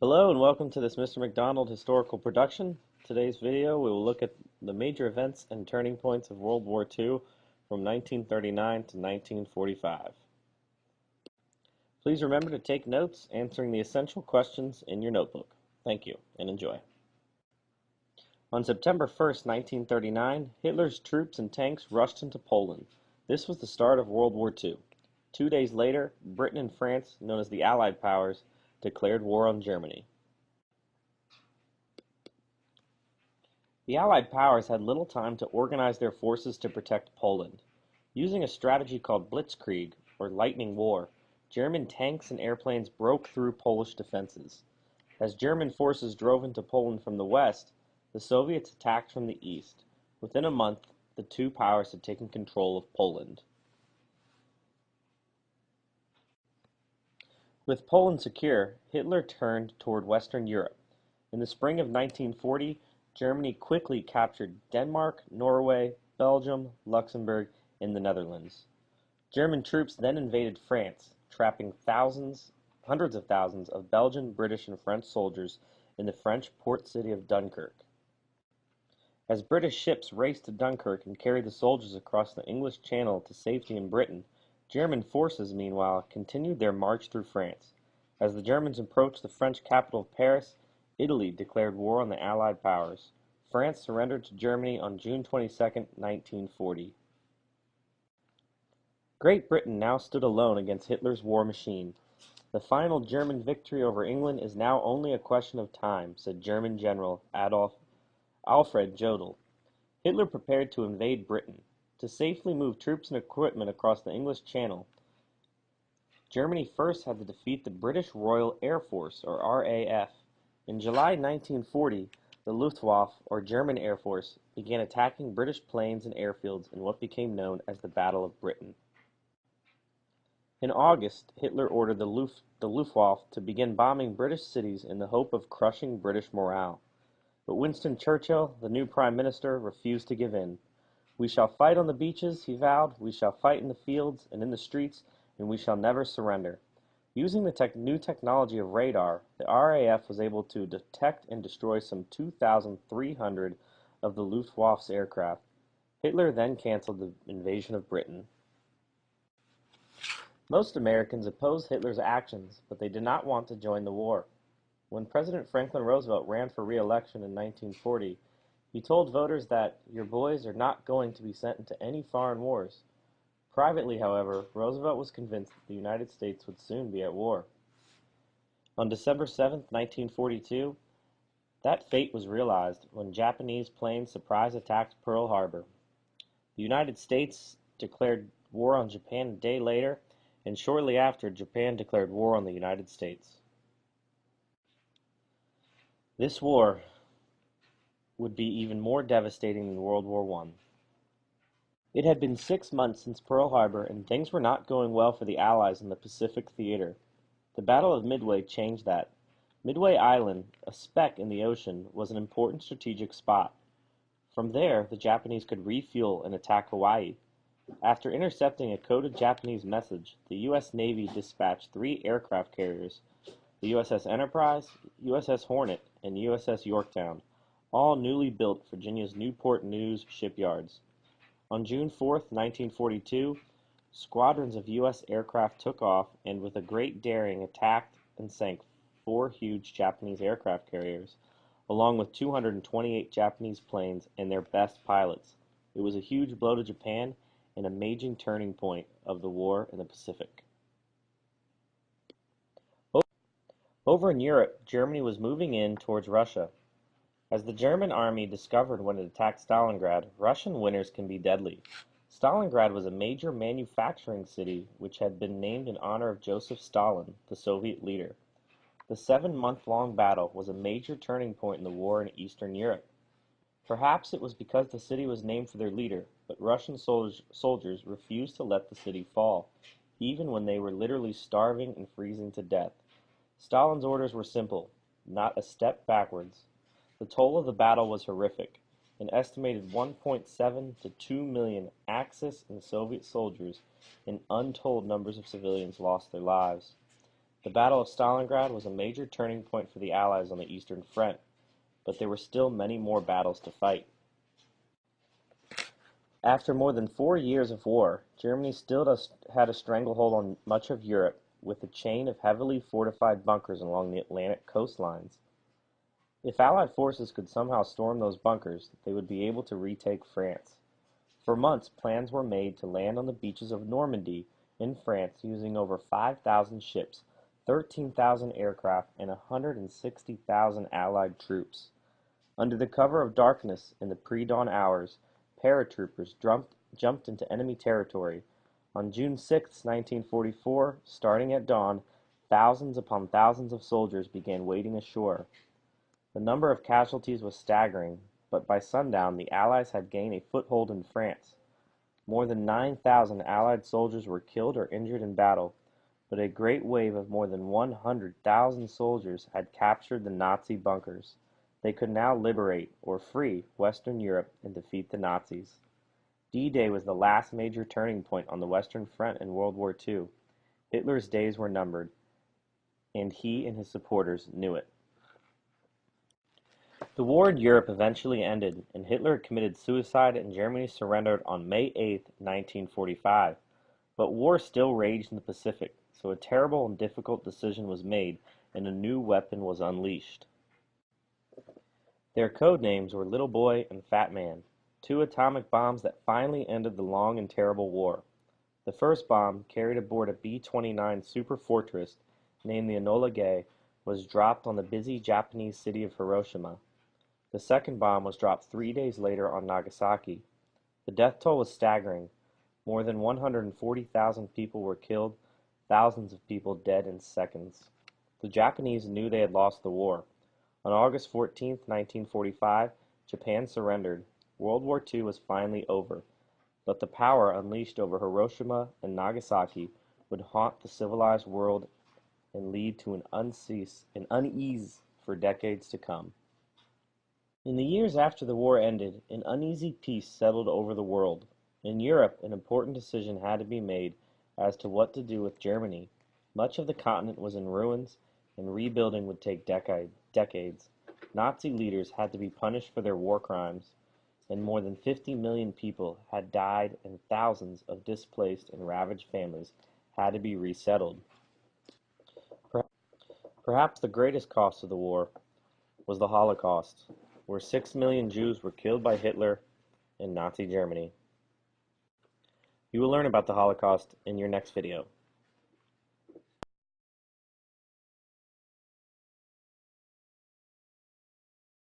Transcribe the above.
Hello and welcome to this Mr. McDonald historical production. Today's video we will look at the major events and turning points of World War II from 1939 to 1945. Please remember to take notes answering the essential questions in your notebook. Thank you and enjoy. On September 1st, 1939, Hitler's troops and tanks rushed into Poland. This was the start of World War II. 2 days later, Britain and France, known as the Allied powers, declared war on Germany. The Allied powers had little time to organize their forces to protect Poland. Using a strategy called blitzkrieg, or lightning war, German tanks and airplanes broke through Polish defenses. As German forces drove into Poland from the west, the Soviets attacked from the east. Within a month, the two powers had taken control of Poland. With Poland secure, Hitler turned toward Western Europe. In the spring of 1940, Germany quickly captured Denmark, Norway, Belgium, Luxembourg, and the Netherlands. German troops then invaded France, trapping hundreds of thousands of Belgian, British, and French soldiers in the French port city of Dunkirk. As British ships raced to Dunkirk and carried the soldiers across the English Channel to safety in Britain, German forces, meanwhile, continued their march through France. As the Germans approached the French capital of Paris, Italy declared war on the Allied powers. France surrendered to Germany on June 22, 1940. Great Britain now stood alone against Hitler's war machine. The final German victory over England is now only a question of time, said German General Alfred Jodl. Hitler prepared to invade Britain. To safely move troops and equipment across the English Channel, Germany first had to defeat the British Royal Air Force, or RAF. In July 1940, the Luftwaffe, or German Air Force, began attacking British planes and airfields in what became known as the Battle of Britain. In August, Hitler ordered the Luftwaffe to begin bombing British cities in the hope of crushing British morale. But Winston Churchill, the new Prime Minister, refused to give in. "We shall fight on the beaches," he vowed, "we shall fight in the fields and in the streets, and we shall never surrender." Using the new technology of radar, the RAF was able to detect and destroy some 2,300 of the Luftwaffe's aircraft. Hitler then canceled the invasion of Britain. Most Americans opposed Hitler's actions, but they did not want to join the war. When President Franklin Roosevelt ran for re-election in 1940, he told voters that "your boys are not going to be sent into any foreign wars." Privately, however, Roosevelt was convinced that the United States would soon be at war. On December 7, 1942, that fate was realized when Japanese planes surprise attacked Pearl Harbor. The United States declared war on Japan a day later, and shortly after, Japan declared war on the United States. This war would be even more devastating than World War I. It had been 6 months since Pearl Harbor, and things were not going well for the Allies in the Pacific theater. The Battle of Midway changed that. Midway Island, a speck in the ocean, was an important strategic spot. From there, the Japanese could refuel and attack Hawaii. After intercepting a coded Japanese message, the U.S. Navy dispatched 3 aircraft carriers, the USS Enterprise, USS Hornet, and USS Yorktown, all newly built Virginia's Newport News shipyards. On June 4, 1942, squadrons of U.S. aircraft took off and with a great daring attacked and sank 4 huge Japanese aircraft carriers, along with 228 Japanese planes and their best pilots. It was a huge blow to Japan and a major turning point of the war in the Pacific. Over in Europe, Germany was moving in towards Russia. As the German army discovered when it attacked Stalingrad, Russian winters can be deadly. Stalingrad was a major manufacturing city which had been named in honor of Joseph Stalin, the Soviet leader. The 7-month-long battle was a major turning point in the war in Eastern Europe. Perhaps it was because the city was named for their leader, but Russian soldiers refused to let the city fall, even when they were literally starving and freezing to death. Stalin's orders were simple: not a step backwards. The toll of the battle was horrific. An estimated 1.7 to 2 million Axis and Soviet soldiers and untold numbers of civilians lost their lives. The Battle of Stalingrad was a major turning point for the Allies on the Eastern Front, but there were still many more battles to fight. After more than 4 years of war, Germany still had a stranglehold on much of Europe, with a chain of heavily fortified bunkers along the Atlantic coastlines. If Allied forces could somehow storm those bunkers, they would be able to retake France. For months, plans were made to land on the beaches of Normandy in France using over 5,000 ships, 13,000 aircraft, and 160,000 Allied troops. Under the cover of darkness in the pre-dawn hours, paratroopers jumped into enemy territory. On June 6, 1944, starting at dawn, thousands upon thousands of soldiers began wading ashore. The number of casualties was staggering, but by sundown the Allies had gained a foothold in France. More than 9,000 Allied soldiers were killed or injured in battle, but a great wave of more than 100,000 soldiers had captured the Nazi bunkers. They could now liberate, or free, Western Europe and defeat the Nazis. D-Day was the last major turning point on the Western Front in World War II. Hitler's days were numbered, and he and his supporters knew it. The war in Europe eventually ended, and Hitler committed suicide and Germany surrendered on May 8, 1945. But war still raged in the Pacific, so a terrible and difficult decision was made, and a new weapon was unleashed. Their code names were Little Boy and Fat Man, two atomic bombs that finally ended the long and terrible war. The first bomb, carried aboard a B-29 Super Fortress named the Enola Gay, was dropped on the busy Japanese city of Hiroshima. The second bomb was dropped 3 days later on Nagasaki. The death toll was staggering. More than 140,000 people were killed, thousands of people dead in seconds. The Japanese knew they had lost the war. On August 14, 1945, Japan surrendered. World War II was finally over, but the power unleashed over Hiroshima and Nagasaki would haunt the civilized world and lead to an unease for decades to come. In the years after the war ended, an uneasy peace settled over the world. In Europe, an important decision had to be made as to what to do with Germany. Much of the continent was in ruins, and rebuilding would take decades. Nazi leaders had to be punished for their war crimes, and more than 50 million people had died, and thousands of displaced and ravaged families had to be resettled. Perhaps the greatest cost of the war was the Holocaust, where 6 million Jews were killed by Hitler and Nazi Germany. You will learn about the Holocaust in your next video.